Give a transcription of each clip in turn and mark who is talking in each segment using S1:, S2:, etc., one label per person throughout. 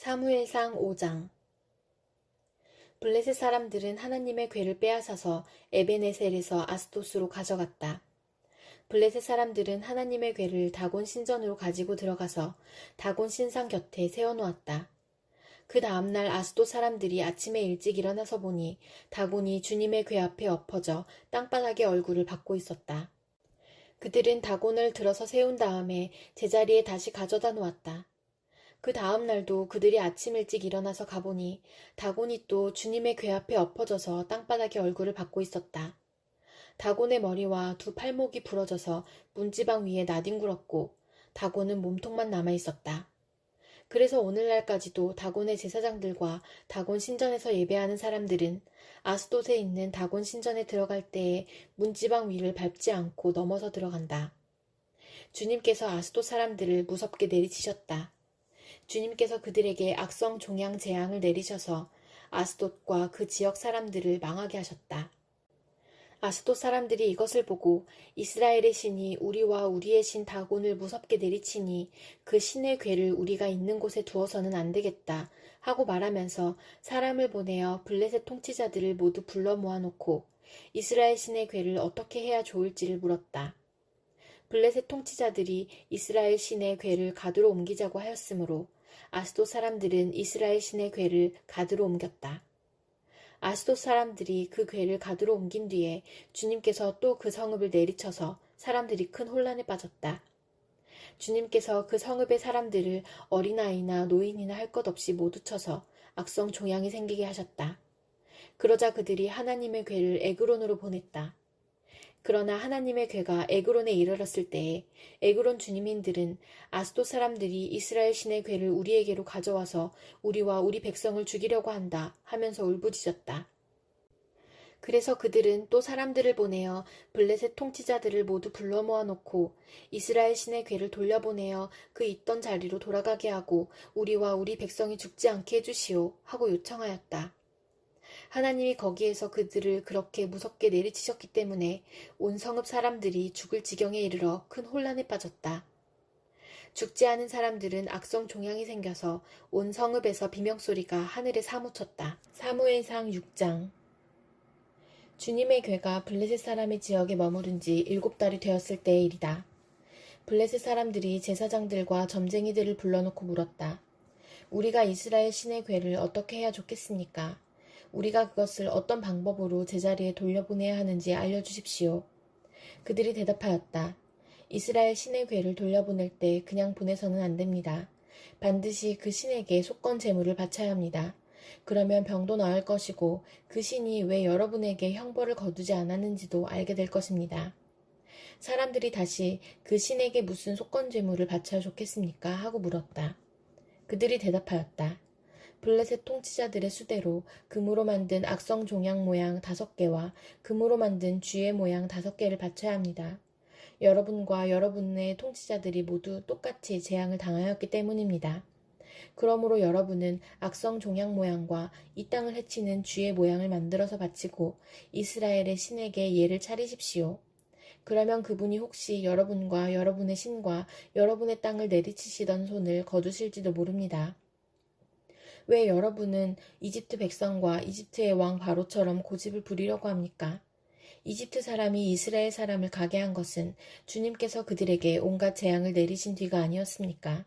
S1: 사무엘상 5장. 블레셋 사람들은 하나님의 궤를 빼앗아서 에베네셀에서 아스돗으로 가져갔다. 블레셋 사람들은 하나님의 궤를 다곤 신전으로 가지고 들어가서 다곤 신상 곁에 세워놓았다. 그 다음날 아스돗 사람들이 아침에 일찍 일어나서 보니 다곤이 주님의 궤 앞에 엎어져 땅바닥에 얼굴을 받고 있었다. 그들은 다곤을 들어서 세운 다음에 제자리에 다시 가져다 놓았다. 그 다음 날도 그들이 아침 일찍 일어나서 가보니 다곤이 또 주님의 궤 앞에 엎어져서 땅바닥에 얼굴을 받고 있었다. 다곤의 머리와 두 팔목이 부러져서 문지방 위에 나뒹굴었고 다곤은 몸통만 남아있었다. 그래서 오늘날까지도 다곤의 제사장들과 다곤 신전에서 예배하는 사람들은 아스돗에 있는 다곤 신전에 들어갈 때에 문지방 위를 밟지 않고 넘어서 들어간다. 주님께서 아스돗 사람들을 무섭게 내리치셨다. 주님께서 그들에게 악성 종양 재앙을 내리셔서 아스돗과 그 지역 사람들을 망하게 하셨다. 아스돗 사람들이 이것을 보고 이스라엘의 신이 우리와 우리의 신 다곤을 무섭게 내리치니 그 신의 궤를 우리가 있는 곳에 두어서는 안 되겠다 하고 말하면서 사람을 보내어 블레셋 통치자들을 모두 불러 모아놓고 이스라엘 신의 궤를 어떻게 해야 좋을지를 물었다. 블레셋 통치자들이 이스라엘 신의 궤를 가드로 옮기자고 하였으므로 아스돗 사람들은 이스라엘 신의 궤를 가드로 옮겼다. 아스돗 사람들이 그 궤를 가드로 옮긴 뒤에 주님께서 또 그 성읍을 내리쳐서 사람들이 큰 혼란에 빠졌다. 주님께서 그 성읍의 사람들을 어린아이나 노인이나 할 것 없이 모두 쳐서 악성 종양이 생기게 하셨다. 그러자 그들이 하나님의 궤를 에그론으로 보냈다. 그러나 하나님의 궤가 에그론에 이르렀을 때에 에그론 주민들은 아스돗 사람들이 이스라엘 신의 궤를 우리에게로 가져와서 우리와 우리 백성을 죽이려고 한다 하면서 울부짖었다. 그래서 그들은 또 사람들을 보내어 블레셋 통치자들을 모두 불러 모아놓고 이스라엘 신의 궤를 돌려보내어 그 있던 자리로 돌아가게 하고 우리와 우리 백성이 죽지 않게 해주시오 하고 요청하였다. 하나님이 거기에서 그들을 그렇게 무섭게 내리치셨기 때문에 온 성읍 사람들이 죽을 지경에 이르러 큰 혼란에 빠졌다. 죽지 않은 사람들은 악성 종양이 생겨서 온 성읍에서 비명소리가 하늘에 사무쳤다. 사무엘상 6장. 주님의 궤가 블레셋 사람의 지역에 머무른 지 7달이 되었을 때의 일이다. 블레셋 사람들이 제사장들과 점쟁이들을 불러놓고 물었다. 우리가 이스라엘 신의 궤를 어떻게 해야 좋겠습니까? 우리가 그것을 어떤 방법으로 제자리에 돌려보내야 하는지 알려주십시오. 그들이 대답하였다. 이스라엘 신의 궤를 돌려보낼 때 그냥 보내서는 안 됩니다. 반드시 그 신에게 속건 제물을 바쳐야 합니다. 그러면 병도 나을 것이고 그 신이 왜 여러분에게 형벌을 거두지 않았는지도 알게 될 것입니다. 사람들이 다시 그 신에게 무슨 속건 제물을 바쳐야 좋겠습니까? 하고 물었다. 그들이 대답하였다. 블레셋 통치자들의 수대로 금으로 만든 악성 종양 모양 5개와 금으로 만든 쥐의 모양 5개를 바쳐야 합니다. 여러분과 여러분의 통치자들이 모두 똑같이 재앙을 당하였기 때문입니다. 그러므로 여러분은 악성 종양 모양과 이 땅을 해치는 쥐의 모양을 만들어서 바치고 이스라엘의 신에게 예를 차리십시오. 그러면 그분이 혹시 여러분과 여러분의 신과 여러분의 땅을 내리치시던 손을 거두실지도 모릅니다. 왜 여러분은 이집트 백성과 이집트의 왕 바로처럼 고집을 부리려고 합니까? 이집트 사람이 이스라엘 사람을 가게 한 것은 주님께서 그들에게 온갖 재앙을 내리신 뒤가 아니었습니까?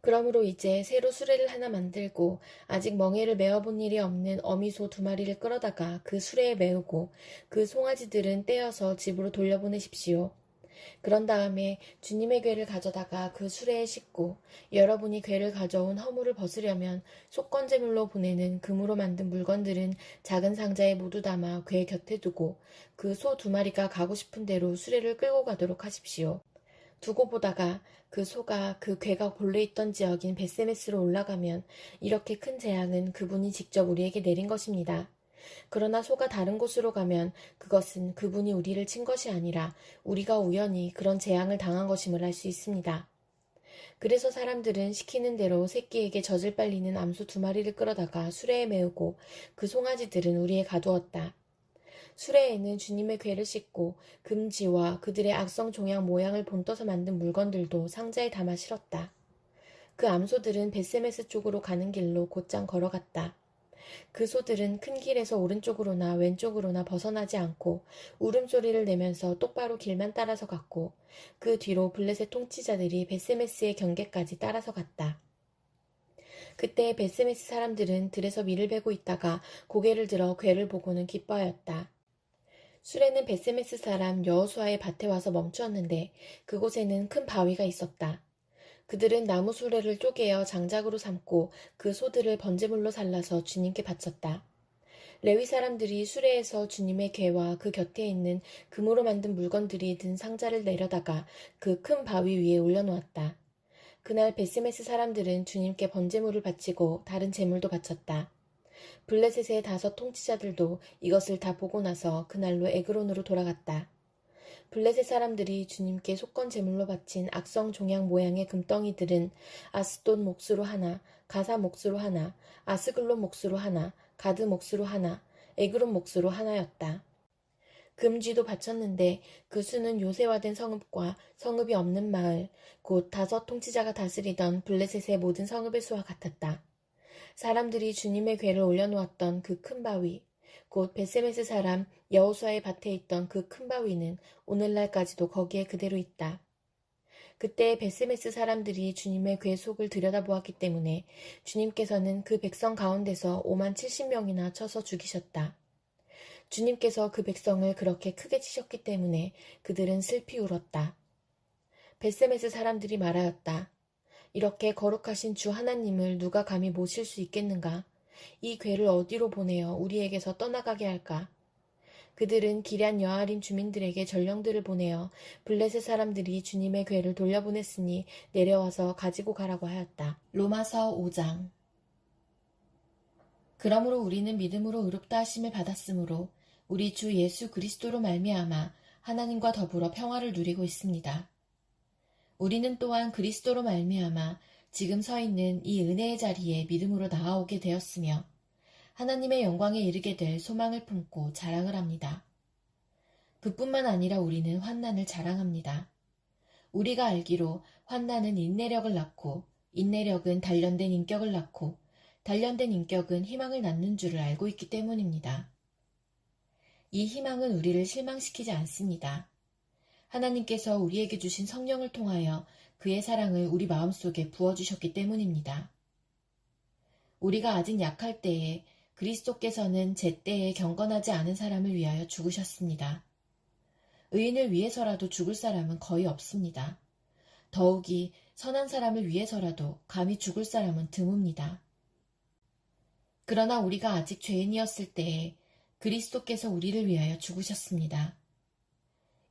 S1: 그러므로 이제 새로 수레를 하나 만들고 아직 멍에를 메어본 일이 없는 어미소 2마리를 끌어다가 그 수레에 메우고 그 송아지들은 떼어서 집으로 돌려보내십시오. 그런 다음에 주님의 궤를 가져다가 그 수레에 싣고 여러분이 궤를 가져온 허물을 벗으려면 속건제물로 보내는 금으로 만든 물건들은 작은 상자에 모두 담아 궤 곁에 두고 그 소 2마리가 가고 싶은 대로 수레를 끌고 가도록 하십시오. 두고 보다가 그 소가 그 궤가 본래 있던 지역인 베세메스로 올라가면 이렇게 큰 재앙은 그분이 직접 우리에게 내린 것입니다. 그러나 소가 다른 곳으로 가면 그것은 그분이 우리를 친 것이 아니라 우리가 우연히 그런 재앙을 당한 것임을 알 수 있습니다. 그래서 사람들은 시키는 대로 새끼에게 젖을 빨리는 암소 2마리를 끌어다가 수레에 메우고 그 송아지들은 우리에 가두었다. 수레에는 주님의 궤를 싣고 금지와 그들의 악성 종양 모양을 본떠서 만든 물건들도 상자에 담아 실었다. 그 암소들은 벳세메스 쪽으로 가는 길로 곧장 걸어갔다. 그 소들은 큰 길에서 오른쪽으로나 왼쪽으로나 벗어나지 않고 울음소리를 내면서 똑바로 길만 따라서 갔고 그 뒤로 블레셋 통치자들이 벳세메스의 경계까지 따라서 갔다. 그때 벳세메스 사람들은 들에서 밀을 베고 있다가 고개를 들어 궤를 보고는 기뻐하였다. 수레는 벳세메스 사람 여호수아의 밭에 와서 멈추었는데 그곳에는 큰 바위가 있었다. 그들은 나무 수레를 쪼개어 장작으로 삼고 그 소들을 번제물로 살라서 주님께 바쳤다. 레위 사람들이 수레에서 주님의 궤와 그 곁에 있는 금으로 만든 물건들이 든 상자를 내려다가 그 큰 바위 위에 올려놓았다. 그날 벳세메스 사람들은 주님께 번제물을 바치고 다른 제물도 바쳤다. 블레셋의 5 통치자들도 이것을 다 보고 나서 그날로 에그론으로 돌아갔다. 블레셋 사람들이 주님께 속건 제물로 바친 악성 종양 모양의 금덩이들은 아스돗 몫으로 하나, 가사 몫으로 하나, 아스글론 몫으로 하나, 가드 몫으로 하나, 에그론 몫으로 하나였다. 금쥐도 바쳤는데 그 수는 요새화된 성읍과 성읍이 없는 마을, 곧 5 통치자가 다스리던 블레셋의 모든 성읍의 수와 같았다. 사람들이 주님의 궤를 올려놓았던 그 큰 바위, 곧 벳세메스 사람 여호수아의 밭에 있던 그 큰 바위는 오늘날까지도 거기에 그대로 있다. 그때 벳세메스 사람들이 주님의 궤 속을 들여다보았기 때문에 주님께서는 그 백성 가운데서 5만 70명이나 쳐서 죽이셨다. 주님께서 그 백성을 그렇게 크게 치셨기 때문에 그들은 슬피 울었다. 벳세메스 사람들이 말하였다. 이렇게 거룩하신 주 하나님을 누가 감히 모실 수 있겠는가? 이 궤를 어디로 보내어 우리에게서 떠나가게 할까? 그들은 기럇 여아림 주민들에게 전령들을 보내어 블레셋 사람들이 주님의 궤를 돌려보냈으니 내려와서 가지고 가라고 하였다. 로마서 5장. 그러므로 우리는 믿음으로 의롭다 하심을 받았으므로 우리 주 예수 그리스도로 말미암아 하나님과 더불어 평화를 누리고 있습니다. 우리는 또한 그리스도로 말미암아 지금 서 있는 이 은혜의 자리에 믿음으로 나아오게 되었으며 하나님의 영광에 이르게 될 소망을 품고 자랑을 합니다. 그뿐만 아니라 우리는 환난을 자랑합니다. 우리가 알기로 환난은 인내력을 낳고 인내력은 단련된 인격을 낳고 단련된 인격은 희망을 낳는 줄을 알고 있기 때문입니다. 이 희망은 우리를 실망시키지 않습니다. 하나님께서 우리에게 주신 성령을 통하여 그의 사랑을 우리 마음속에 부어주셨기 때문입니다. 우리가 아직 약할 때에 그리스도께서는 제때에 경건하지 않은 사람을 위하여 죽으셨습니다. 의인을 위해서라도 죽을 사람은 거의 없습니다. 더욱이 선한 사람을 위해서라도 감히 죽을 사람은 드뭅니다. 그러나 우리가 아직 죄인이었을 때에 그리스도께서 우리를 위하여 죽으셨습니다.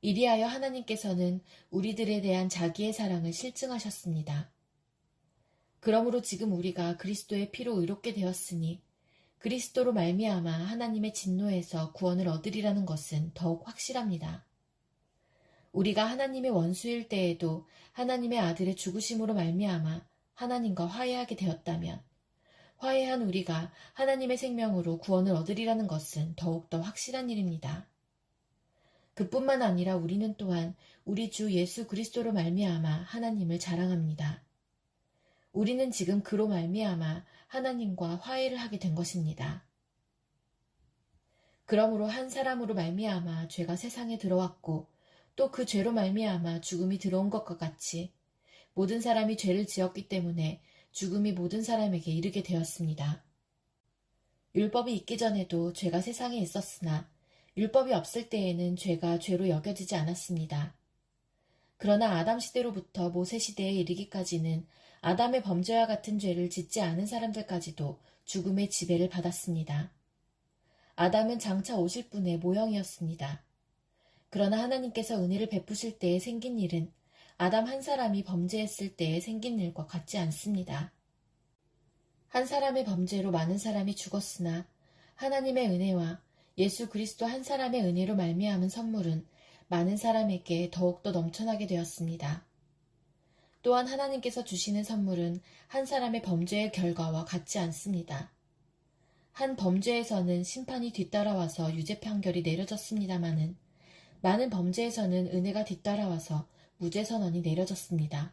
S1: 이리하여 하나님께서는 우리들에 대한 자기의 사랑을 실증하셨습니다. 그러므로 지금 우리가 그리스도의 피로 의롭게 되었으니 그리스도로 말미암아 하나님의 진노에서 구원을 얻으리라는 것은 더욱 확실합니다. 우리가 하나님의 원수일 때에도 하나님의 아들의 죽으심으로 말미암아 하나님과 화해하게 되었다면 화해한 우리가 하나님의 생명으로 구원을 얻으리라는 것은 더욱더 확실한 일입니다. 그뿐만 아니라 우리는 또한 우리 주 예수 그리스도로 말미암아 하나님을 자랑합니다. 우리는 지금 그로 말미암아 하나님과 화해를 하게 된 것입니다. 그러므로 한 사람으로 말미암아 죄가 세상에 들어왔고 또 그 죄로 말미암아 죽음이 들어온 것과 같이 모든 사람이 죄를 지었기 때문에 죽음이 모든 사람에게 이르게 되었습니다. 율법이 있기 전에도 죄가 세상에 있었으나 율법이 없을 때에는 죄가 죄로 여겨지지 않았습니다. 그러나 아담 시대로부터 모세 시대에 이르기까지는 아담의 범죄와 같은 죄를 짓지 않은 사람들까지도 죽음의 지배를 받았습니다. 아담은 장차 오실 분의 모형이었습니다. 그러나 하나님께서 은혜를 베푸실 때에 생긴 일은 아담 한 사람이 범죄했을 때에 생긴 일과 같지 않습니다. 한 사람의 범죄로 많은 사람이 죽었으나 하나님의 은혜와 예수 그리스도 한 사람의 은혜로 말미암은 선물은 많은 사람에게 더욱더 넘쳐나게 되었습니다. 또한 하나님께서 주시는 선물은 한 사람의 범죄의 결과와 같지 않습니다. 한 범죄에서는 심판이 뒤따라와서 유죄 판결이 내려졌습니다마는 많은 범죄에서는 은혜가 뒤따라와서 무죄 선언이 내려졌습니다.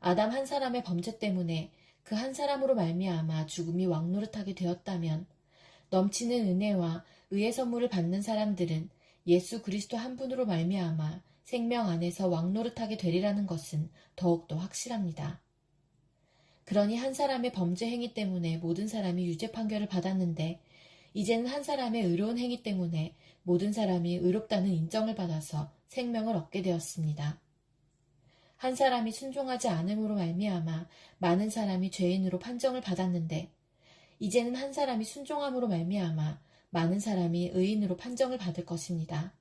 S1: 아담 한 사람의 범죄 때문에 그 한 사람으로 말미암아 죽음이 왕노릇하게 되었다면 넘치는 은혜와 의의 선물을 받는 사람들은 예수 그리스도 한 분으로 말미암아 생명 안에서 왕노릇하게 되리라는 것은 더욱더 확실합니다. 그러니 한 사람의 범죄 행위 때문에 모든 사람이 유죄 판결을 받았는데 이제는 한 사람의 의로운 행위 때문에 모든 사람이 의롭다는 인정을 받아서 생명을 얻게 되었습니다. 한 사람이 순종하지 않음으로 말미암아 많은 사람이 죄인으로 판정을 받았는데 이제는 한 사람이 순종함으로 말미암아 많은 사람이 의인으로 판정을 받을 것입니다.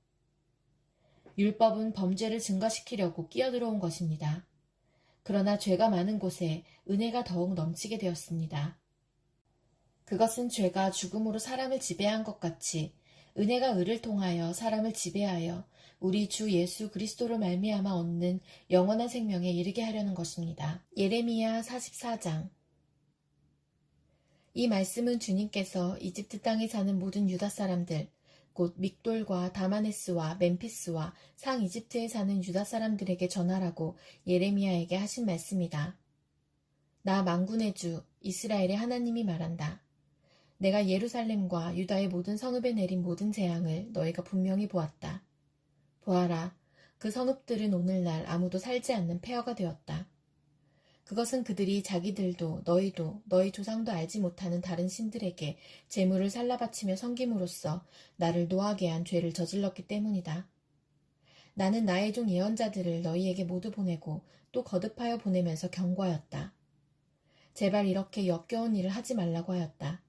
S1: 율법은 범죄를 증가시키려고 끼어들어온 것입니다. 그러나 죄가 많은 곳에 은혜가 더욱 넘치게 되었습니다. 그것은 죄가 죽음으로 사람을 지배한 것 같이 은혜가 의를 통하여 사람을 지배하여 우리 주 예수 그리스도로 말미암아 얻는 영원한 생명에 이르게 하려는 것입니다. 예레미야 44장. 이 말씀은 주님께서 이집트 땅에 사는 모든 유다 사람들, 곧 믹돌과 다마네스와 멤피스와 상 이집트에 사는 유다 사람들에게 전하라고 예레미야에게 하신 말씀이다. 나 만군의 주 이스라엘의 하나님이 말한다. 내가 예루살렘과 유다의 모든 성읍에 내린 모든 재앙을 너희가 분명히 보았다. 보아라, 그 성읍들은 오늘날 아무도 살지 않는 폐허가 되었다. 그것은 그들이 자기들도 너희도 너희 조상도 알지 못하는 다른 신들에게 제물을 살라바치며 섬김으로써 나를 노하게 한 죄를 저질렀기 때문이다. 나는 나의 종 예언자들을 너희에게 모두 보내고 또 거듭하여 보내면서 경고하였다. 제발 이렇게 역겨운 일을 하지 말라고 하였다.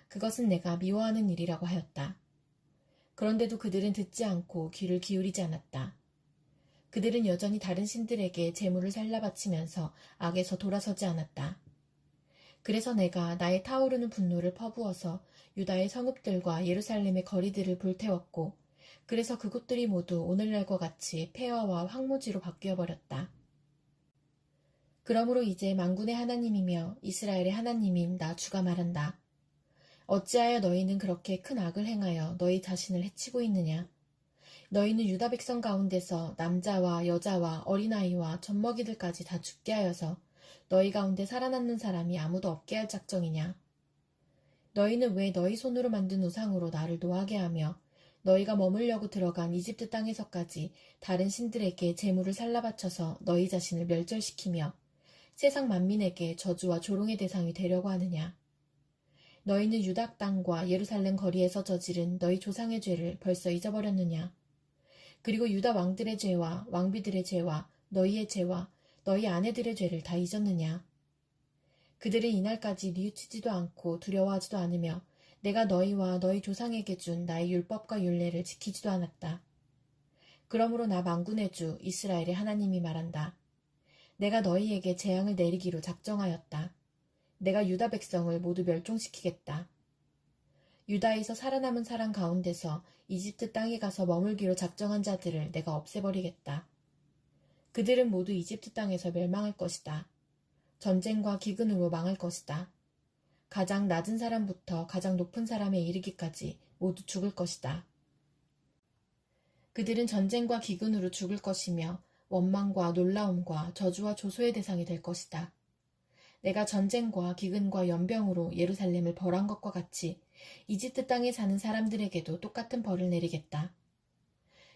S1: 그것은 내가 미워하는 일이라고 하였다. 그런데도 그들은 듣지 않고 귀를 기울이지 않았다. 그들은 여전히 다른 신들에게 제물을 살라바치면서 악에서 돌아서지 않았다. 그래서 내가 나의 타오르는 분노를 퍼부어서 유다의 성읍들과 예루살렘의 거리들을 불태웠고 그래서 그곳들이 모두 오늘날과 같이 폐허와 황무지로 바뀌어버렸다. 그러므로 이제 만군의 하나님이며 이스라엘의 하나님인 나 주가 말한다. 어찌하여 너희는 그렇게 큰 악을 행하여 너희 자신을 해치고 있느냐? 너희는 유다 백성 가운데서 남자와 여자와 어린아이와 젖먹이들까지 다 죽게 하여서 너희 가운데 살아남는 사람이 아무도 없게 할 작정이냐? 너희는 왜 너희 손으로 만든 우상으로 나를 노하게 하며 너희가 머물려고 들어간 이집트 땅에서까지 다른 신들에게 제물을 살라바쳐서 너희 자신을 멸절시키며 세상 만민에게 저주와 조롱의 대상이 되려고 하느냐? 너희는 유다 땅과 예루살렘 거리에서 저지른 너희 조상의 죄를 벌써 잊어버렸느냐? 그리고 유다 왕들의 죄와 왕비들의 죄와 너희의 죄와 너희 아내들의 죄를 다 잊었느냐? 그들은 이날까지 뉘우치지도 않고 두려워하지도 않으며 내가 너희와 너희 조상에게 준 나의 율법과 율례를 지키지도 않았다. 그러므로 나 만군의 주 이스라엘의 하나님이 말한다. 내가 너희에게 재앙을 내리기로 작정하였다. 내가 유다 백성을 모두 멸종시키겠다. 유다에서 살아남은 사람 가운데서 이집트 땅에 가서 머물기로 작정한 자들을 내가 없애버리겠다. 그들은 모두 이집트 땅에서 멸망할 것이다. 전쟁과 기근으로 망할 것이다. 가장 낮은 사람부터 가장 높은 사람에 이르기까지 모두 죽을 것이다. 그들은 전쟁과 기근으로 죽을 것이며 원망과 놀라움과 저주와 조소의 대상이 될 것이다. 내가 전쟁과 기근과 연병으로 예루살렘을 벌한 것과 같이 이집트 땅에 사는 사람들에게도 똑같은 벌을 내리겠다.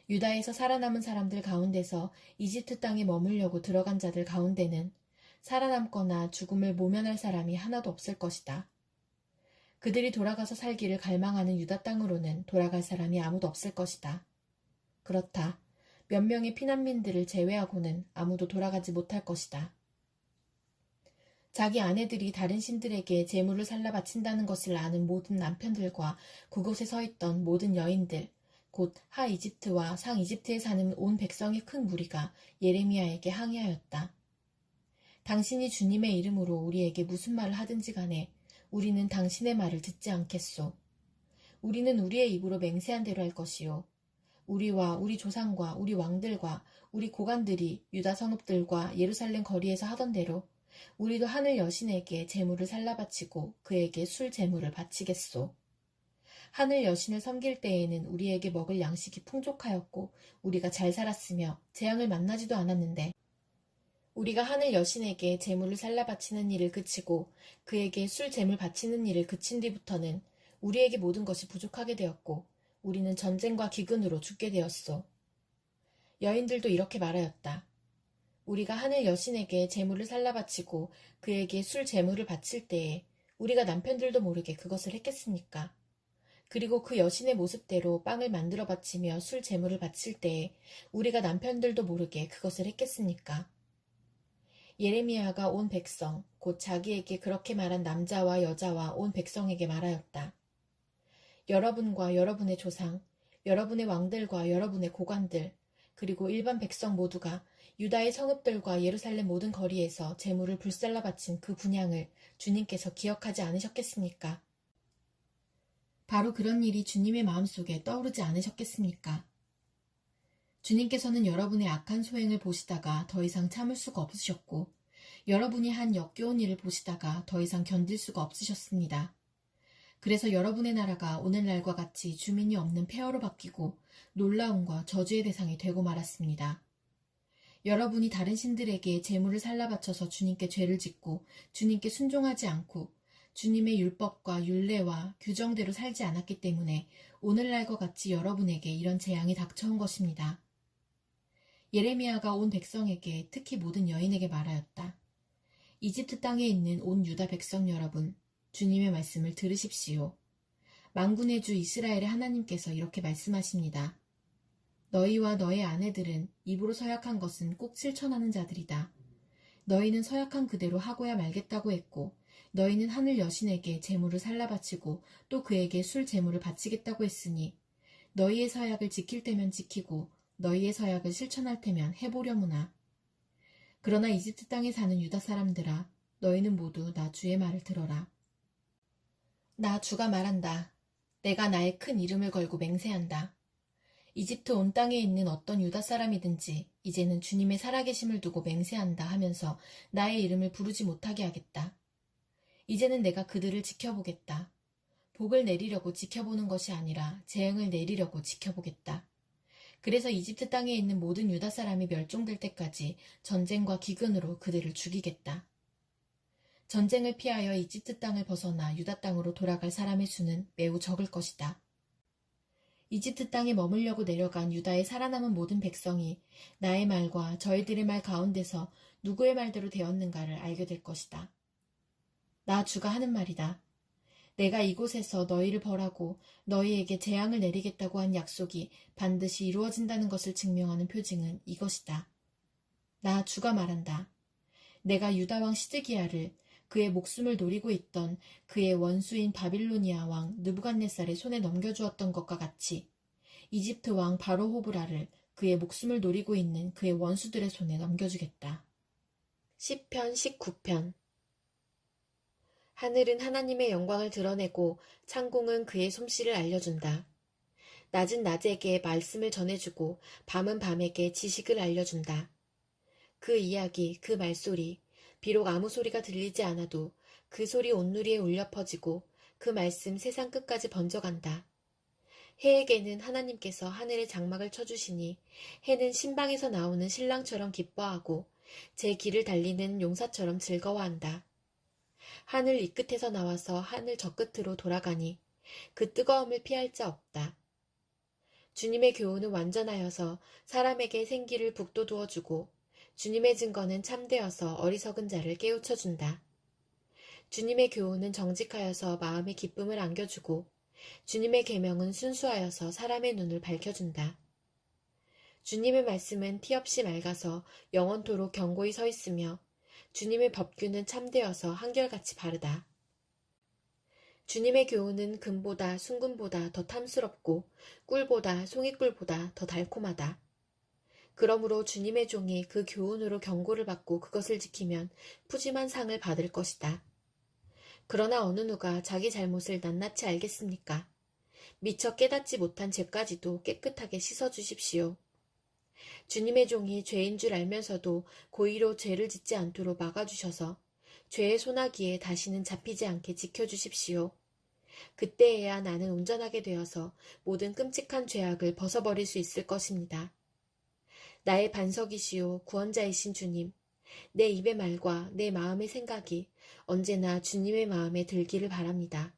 S1: 유다에서 살아남은 사람들 가운데서 이집트 땅에 머물려고 들어간 자들 가운데는 살아남거나 죽음을 모면할 사람이 하나도 없을 것이다. 그들이 돌아가서 살기를 갈망하는 유다 땅으로는 돌아갈 사람이 아무도 없을 것이다. 그렇다. 몇 명의 피난민들을 제외하고는 아무도 돌아가지 못할 것이다. 자기 아내들이 다른 신들에게 제물을 살라 바친다는 것을 아는 모든 남편들과 그곳에 서 있던 모든 여인들, 곧 하 이집트와 상 이집트에 사는 온 백성의 큰 무리가 예레미야에게 항의하였다. 당신이 주님의 이름으로 우리에게 무슨 말을 하든지 간에 우리는 당신의 말을 듣지 않겠소. 우리는 우리의 입으로 맹세한 대로 할 것이요. 우리와 우리 조상과 우리 왕들과 우리 고관들이 유다 성읍들과 예루살렘 거리에서 하던 대로 우리도 하늘 여신에게 제물을 살라바치고 그에게 술 제물을 바치겠소. 하늘 여신을 섬길 때에는 우리에게 먹을 양식이 풍족하였고 우리가 잘 살았으며 재앙을 만나지도 않았는데 우리가 하늘 여신에게 제물을 살라 바치는 일을 그치고 그에게 술 제물 바치는 일을 그친 뒤부터는 우리에게 모든 것이 부족하게 되었고 우리는 전쟁과 기근으로 죽게 되었소. 여인들도 이렇게 말하였다. 우리가 하늘 여신에게 제물을 살라 바치고 그에게 술 제물을 바칠 때에 우리가 남편들도 모르게 그것을 했겠습니까? 그리고 그 여신의 모습대로 빵을 만들어 바치며 술 제물을 바칠 때에 우리가 남편들도 모르게 그것을 했겠습니까? 예레미야가 온 백성, 곧 자기에게 그렇게 말한 남자와 여자와 온 백성에게 말하였다. 여러분과 여러분의 조상, 여러분의 왕들과 여러분의 고관들, 그리고 일반 백성 모두가 유다의 성읍들과 예루살렘 모든 거리에서 제물을 불살라 바친 그 분향을 주님께서 기억하지 않으셨겠습니까? 바로 그런 일이 주님의 마음속에 떠오르지 않으셨겠습니까? 주님께서는 여러분의 악한 소행을 보시다가 더 이상 참을 수가 없으셨고 여러분이 한 역겨운 일을 보시다가 더 이상 견딜 수가 없으셨습니다. 그래서 여러분의 나라가 오늘날과 같이 주민이 없는 폐허로 바뀌고 놀라움과 저주의 대상이 되고 말았습니다. 여러분이 다른 신들에게 제물을 살라 바쳐서 주님께 죄를 짓고 주님께 순종하지 않고 주님의 율법과 율례와 규정대로 살지 않았기 때문에 오늘날과 같이 여러분에게 이런 재앙이 닥쳐온 것입니다. 예레미야가 온 백성에게 특히 모든 여인에게 말하였다. 이집트 땅에 있는 온 유다 백성 여러분, 주님의 말씀을 들으십시오. 만군의 주 이스라엘의 하나님께서 이렇게 말씀하십니다. 너희와 너의 아내들은 입으로 서약한 것은 꼭 실천하는 자들이다. 너희는 서약한 그대로 하고야 말겠다고 했고 너희는 하늘 여신에게 제물을 살라 바치고 또 그에게 술 제물을 바치겠다고 했으니 너희의 서약을 지킬 때면 지키고 너희의 서약을 실천할 테면 해보려무나. 그러나 이집트 땅에 사는 유다 사람들아, 너희는 모두 나 주의 말을 들어라. 나 주가 말한다. 내가 나의 큰 이름을 걸고 맹세한다. 이집트 온 땅에 있는 어떤 유다 사람이든지 이제는 주님의 살아계심을 두고 맹세한다 하면서 나의 이름을 부르지 못하게 하겠다. 이제는 내가 그들을 지켜보겠다. 복을 내리려고 지켜보는 것이 아니라 재앙을 내리려고 지켜보겠다. 그래서 이집트 땅에 있는 모든 유다 사람이 멸종될 때까지 전쟁과 기근으로 그들을 죽이겠다. 전쟁을 피하여 이집트 땅을 벗어나 유다 땅으로 돌아갈 사람의 수는 매우 적을 것이다. 이집트 땅에 머물려고 내려간 유다의 살아남은 모든 백성이 나의 말과 저희들의 말 가운데서 누구의 말대로 되었는가를 알게 될 것이다. 나 주가 하는 말이다. 내가 이곳에서 너희를 벌하고 너희에게 재앙을 내리겠다고 한 약속이 반드시 이루어진다는 것을 증명하는 표징은 이것이다. 나 주가 말한다. 내가 유다 왕 시드기야를 그의 목숨을 노리고 있던 그의 원수인 바빌로니아 왕 느부갓네살의 손에 넘겨주었던 것과 같이 이집트 왕 바로호브라를 그의 목숨을 노리고 있는 그의 원수들의 손에 넘겨주겠다. 시편 19편. 하늘은 하나님의 영광을 드러내고 창공은 그의 솜씨를 알려준다. 낮은 낮에게 말씀을 전해주고 밤은 밤에게 지식을 알려준다. 그 이야기, 그 말소리, 비록 아무 소리가 들리지 않아도 그 소리 온누리에 울려 퍼지고 그 말씀 세상 끝까지 번져간다. 해에게는 하나님께서 하늘의 장막을 쳐주시니 해는 신방에서 나오는 신랑처럼 기뻐하고 제 길을 달리는 용사처럼 즐거워한다. 하늘 이 끝에서 나와서 하늘 저 끝으로 돌아가니 그 뜨거움을 피할 자 없다. 주님의 교훈은 완전하여서 사람에게 생기를 북돋우어주고 주님의 증거는 참되어서 어리석은 자를 깨우쳐준다. 주님의 교훈은 정직하여서 마음의 기쁨을 안겨주고 주님의 계명은 순수하여서 사람의 눈을 밝혀준다. 주님의 말씀은 티없이 맑아서 영원토록 견고히 서 있으며 주님의 법규는 참되어서 한결같이 바르다. 주님의 교훈은 금보다 순금보다 더 탐스럽고 꿀보다 송이꿀보다 더 달콤하다. 그러므로 주님의 종이 그 교훈으로 경고를 받고 그것을 지키면 푸짐한 상을 받을 것이다. 그러나 어느 누가 자기 잘못을 낱낱이 알겠습니까? 미처 깨닫지 못한 죄까지도 깨끗하게 씻어주십시오. 주님의 종이 죄인 줄 알면서도 고의로 죄를 짓지 않도록 막아주셔서 죄의 소나기에 다시는 잡히지 않게 지켜주십시오. 그때에야 나는 온전하게 되어서 모든 끔찍한 죄악을 벗어버릴 수 있을 것입니다. 나의 반석이시오 구원자이신 주님, 내 입의 말과 내 마음의 생각이 언제나 주님의 마음에 들기를 바랍니다.